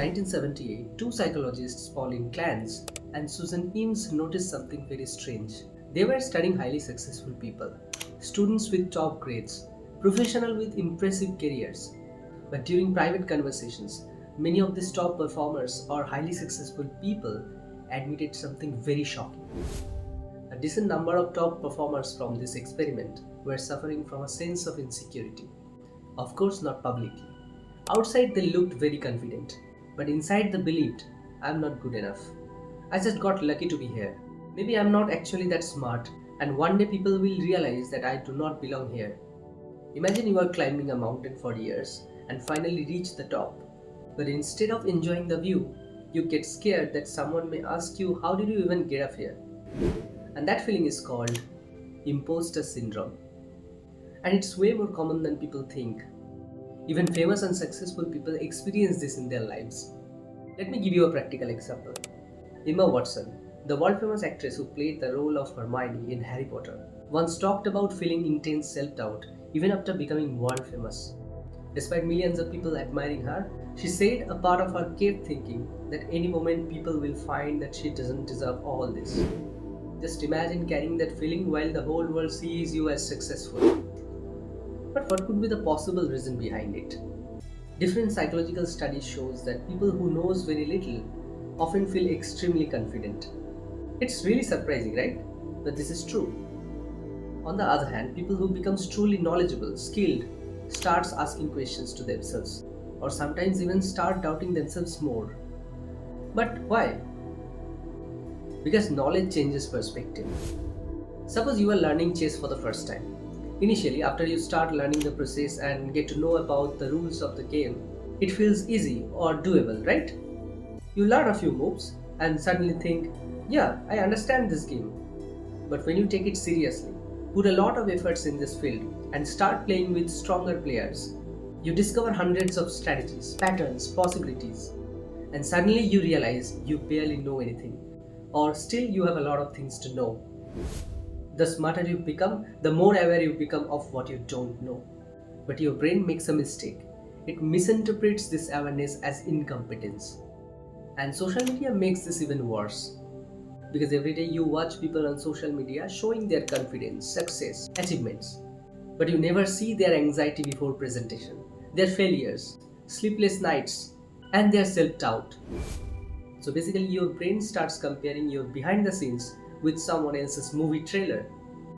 1978, two psychologists, Pauline Clance and Susan Eames, noticed something very strange. They were studying highly successful people, students with top grades, professionals with impressive careers. But during private conversations, many of these top performers or highly successful people admitted something very shocking. A decent number of top performers from this experiment were suffering from a sense of insecurity. Of course, not publicly. Outside, they looked very confident, but inside, they believed, I'm not good enough. I just got lucky to be here. Maybe I'm not actually that smart, and one day people will realize that I do not belong here. Imagine you are climbing a mountain for years and finally reach the top. But instead of enjoying the view, you get scared that someone may ask you, how did you even get up here? And that feeling is called Imposter Syndrome. And it's way more common than people think. Even famous and successful people experience this in their lives. Let me give you a practical example. Emma Watson, the world-famous actress who played the role of Hermione in Harry Potter, once talked about feeling intense self-doubt even after becoming world-famous. Despite millions of people admiring her, she said a part of her kept thinking that any moment people will find that she doesn't deserve all this. Just imagine carrying that feeling while the whole world sees you as successful. But what could be the possible reason behind it? Different psychological studies shows that people who knows very little often feel extremely confident. It's really surprising, right? That this is true. On the other hand, people who becomes truly knowledgeable, skilled, starts asking questions to themselves, or sometimes even start doubting themselves more. But why? Because knowledge changes perspective. Suppose you are learning chess for the first time. Initially, after you start learning the process and get to know about the rules of the game, it feels easy or doable, right? You learn a few moves and suddenly think, yeah, I understand this game. But when you take it seriously, put a lot of efforts in this field and start playing with stronger players, you discover hundreds of strategies, patterns, possibilities, and suddenly you realize you barely know anything, or still you have a lot of things to know. The smarter you become, the more aware you become of what you don't know. But your brain makes a mistake. It misinterprets this awareness as incompetence. And social media makes this even worse. Because every day you watch people on social media showing their confidence, success, achievements. But you never see their anxiety before presentation, their failures, sleepless nights, and their self-doubt. So basically your brain starts comparing your behind the scenes with someone else's movie trailer.